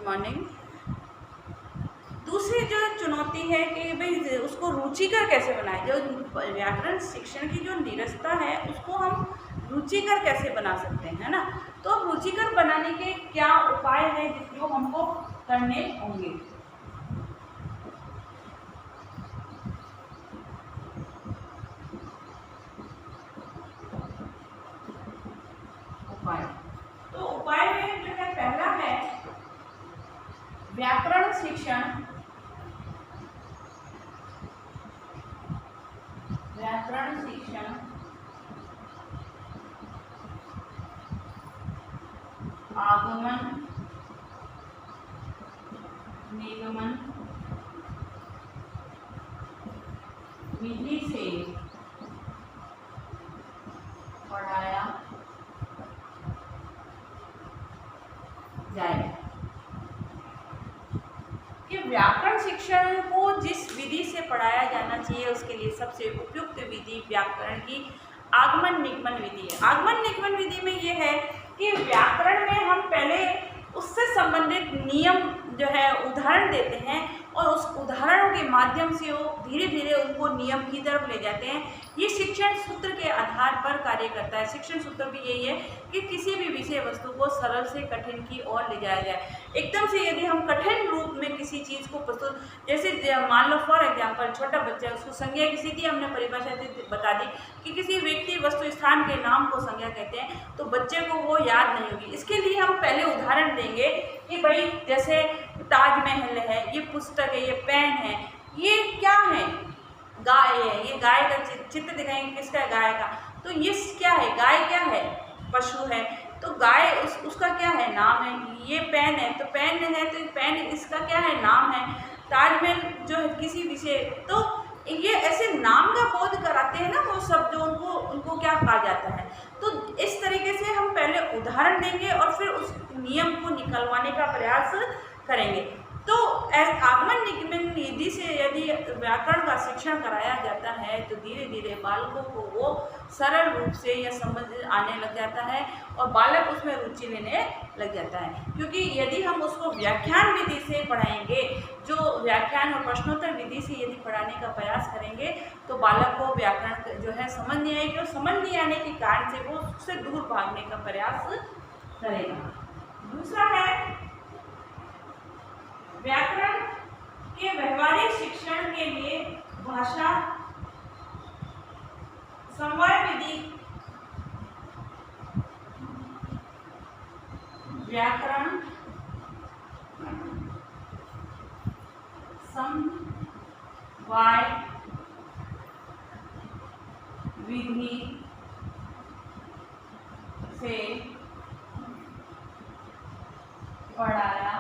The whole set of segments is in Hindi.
मॉर्निंग। दूसरी जो चुनौती है कि भाई उसको रुचिकर कैसे बनाएं। जो व्याकरण शिक्षण की जो निरस्ता है उसको हम रुचिकर कैसे बना सकते हैं, है ना। तो रुचिकर बनाने के क्या उपाय है जो हमको करने होंगे। उपाय तो उपाय में जो है पहला है व्याकरण शिक्षण। व्याकरण शिक्षण आगमन निगमन विधि से पढ़ाया जाए। कि व्याकरण शिक्षण को जिस विधि से पढ़ाया जाना चाहिए उसके लिए सबसे उपयुक्त विधि व्याकरण की आगमन निगमन विधि है। आगमन निगमन विधि में ये है कि व्याकरण में हम पहले उससे संबंधित नियम जो है उदाहरण देते हैं और उस उदाहरणों के माध्यम से वो धीरे धीरे उनको नियम की तरफ ले जाते हैं। ये शिक्षण सूत्र के आधार पर कार्य करता है। शिक्षण सूत्र भी यही है कि किसी भी विषय वस्तु को सरल से कठिन की ओर ले जाया जाए। एकदम से यदि हम कठिन रूप में किसी चीज़ को प्रस्तुत, जैसे मान लो फॉर एग्जाम्पल छोटा बच्चा है, उसको संज्ञा की सीधी हमने परिभाषा बता दी कि किसी व्यक्ति वस्तु स्थान के नाम को संज्ञा कहते हैं, तो बच्चे को वो याद नहीं होगी। इसके लिए हम पहले उदाहरण देंगे कि भाई जैसे ताजमहल है, ये पुस्तक है, ये पेन है, ये क्या है, गाय है, ये गाय का चित्र दिखाएंगे किसका है, गाय का। तो ये क्या है, गाय क्या है, पशु है, तो गाय उसका क्या है, नाम है। ये पेन है तो पेन है, तो पेन इसका क्या है, नाम है। ताजमहल जो है किसी विषय, तो ये ऐसे नाम का बोध कराते हैं ना वो सब, जो उनको क्या कहा जाता है। तो इस तरीके से हम पहले उदाहरण देंगे और फिर उस नियम को निकलवाने का प्रयास करेंगे। तो आगमन निगमन विधि से यदि व्याकरण का शिक्षण कराया जाता है तो धीरे धीरे बालकों को वो सरल रूप से यह समझ आने लग जाता है और बालक उसमें रुचि लेने लग जाता है। क्योंकि यदि हम उसको व्याख्यान विधि से पढ़ाएंगे, जो व्याख्यान और प्रश्नोत्तर विधि से यदि पढ़ाने का प्रयास करेंगे तो बालक को व्याकरण जो है समझ नहीं आएगी और समझ नहीं आने के कारण से वो उससे दूर भागने का प्रयास करेगा। दूसरा है व्याकरण के व्यवहारिक शिक्षण के लिए भाषा समवाय विधि। व्याकरण समवाय विधि से पढ़ाया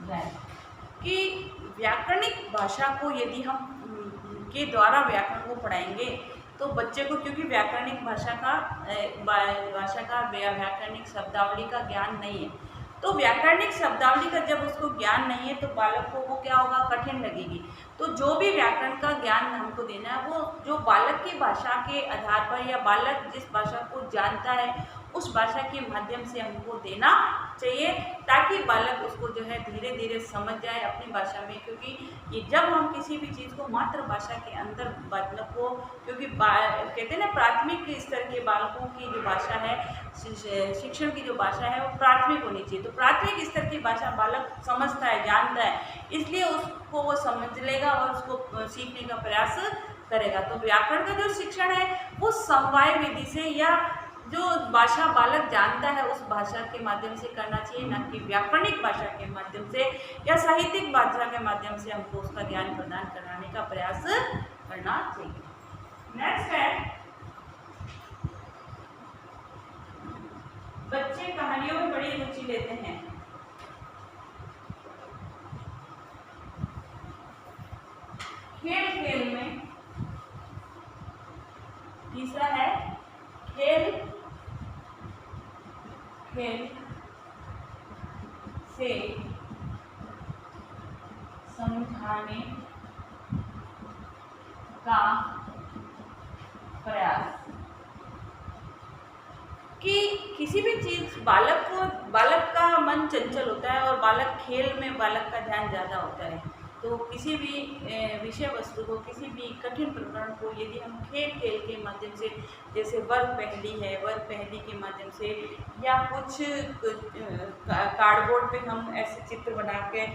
जाए। कि व्याकरणिक भाषा को यदि हम के द्वारा व्याकरण को पढ़ाएंगे तो बच्चे को, क्योंकि व्याकरणिक भाषा का व्याकरणिक शब्दावली का ज्ञान नहीं है, तो व्याकरणिक शब्दावली का जब उसको ज्ञान नहीं है तो बालक को वो क्या होगा, कठिन लगेगी। तो जो भी व्याकरण का ज्ञान हमको देना है वो जो बालक की भाषा के आधार पर या बालक जिस भाषा को जानता है उस भाषा के माध्यम से हमको देना चाहिए, ताकि बालक उसको जो है धीरे धीरे समझ जाए अपनी भाषा में। क्योंकि ये जब हम किसी भी चीज़ को मातृभाषा के अंदर बालक को, क्योंकि कहते हैं ना प्राथमिक स्तर के बालकों की जो भाषा है, शिक्षण की जो भाषा है वो प्राथमिक होनी चाहिए। तो प्राथमिक स्तर की भाषा बालक समझता है, जानता है, इसलिए उसको वो समझ लेगा और उसको सीखने का प्रयास करेगा। तो व्याकरण का जो शिक्षण है वो समवाय विधि से या जो भाषा बालक जानता है उस भाषा के माध्यम से करना चाहिए, न कि व्याकरणिक भाषा के माध्यम से या साहित्यिक भाषा के माध्यम से हमको उसका ज्ञान प्रदान कराने का प्रयास करना चाहिए। नेक्स्ट है बच्चे कहानियों में बड़ी रुचि लेते हैं। खेल खेल में। तीसरा है खेल खेल से समझाने का प्रयास। कि किसी भी चीज़ बालक का मन चंचल होता है और बालक खेल में बालक का ध्यान ज़्यादा होता है। तो किसी भी विषय वस्तु को, किसी भी कठिन प्रकरण को यदि हम खेल के माध्यम से, जैसे वर्ग पहेली है, वर्ग पहेली के माध्यम से, या कुछ कार्डबोर्ड पे हम ऐसे चित्र बना के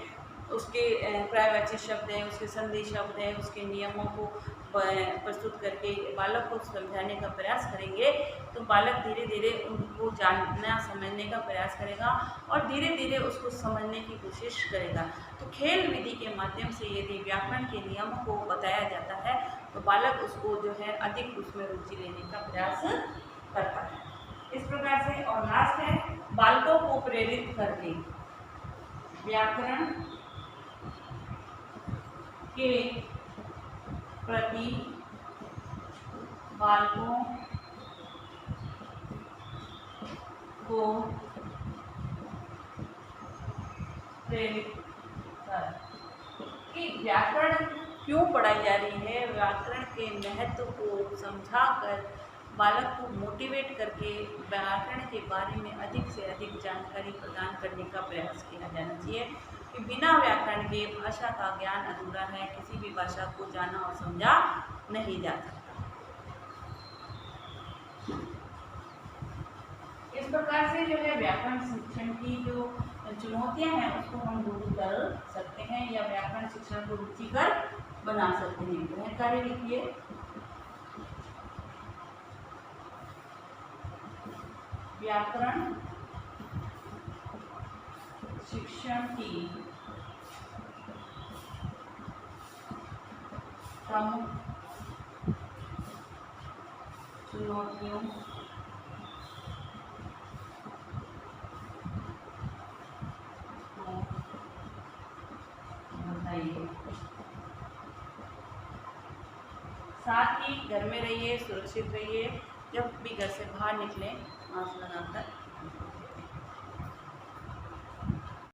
उसके पर्यायवाची शब्द हैं, उसके संधि शब्द हैं, उसके नियमों को प्रस्तुत करके बालक को समझाने का प्रयास करेंगे, तो बालक धीरे धीरे उनको जानना समझने का प्रयास करेगा और धीरे धीरे उसको समझने की कोशिश करेगा। तो खेल विधि के माध्यम से यदि व्याकरण के नियमों को बताया जाता है तो बालक उसको जो है अधिक उसमें रुचि लेने का प्रयास करता है। इस प्रकार से, और लास्ट है, बालकों को प्रेरित करके व्याकरण के प्रति बालकों को प्रेरित कर कि व्याकरण क्यों पढ़ाई जा रही है, व्याकरण के महत्व को समझाकर बालक को मोटिवेट करके व्याकरण के बारे में अधिक से अधिक जानकारी प्रदान करने का प्रयास किया जाना चाहिए कि बिना व्याकरण के भाषा का ज्ञान अधूरा है, किसी भी भाषा को जाना और समझा नहीं जा सकता। इस प्रकार से जो है व्याकरण शिक्षण की जो चुनौतियां हैं उसको हम दूर कर सकते हैं या व्याकरण शिक्षण को रुचिकर बना सकते हैं। गृह कार्य लिखिए। व्याकरण शिक्षण की प्रमुख चुनौतियों को बताइए। साथ ही घर में रहिए, सुरक्षित रहिए, जब भी घर से बाहर निकलें मास्क लगाकर